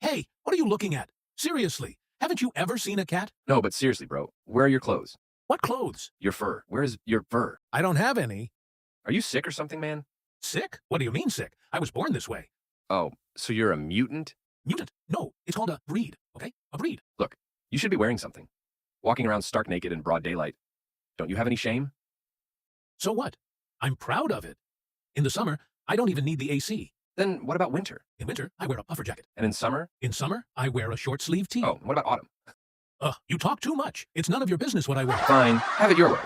Hey, what are you looking at? Seriously, haven't you ever seen a cat? No, but seriously, bro, where are your clothes? What clothes? Your fur. Where is your fur? I don't have any. Are you sick or something, man? Sick? What do you mean sick? I was born this way. Oh, so you're a mutant? Mutant? No, it's called a breed, okay? A breed. Look, you should be wearing something. Walking around stark naked in broad daylight. Don't you have any shame? So what? I'm proud of it. In the summer, I don't even need the AC. Then what about winter? In winter, I wear a puffer jacket. And in summer? In summer, I wear a short sleeve tee. Oh, and what about autumn? You talk too much. It's none of your business what I wear. Fine, have it your way.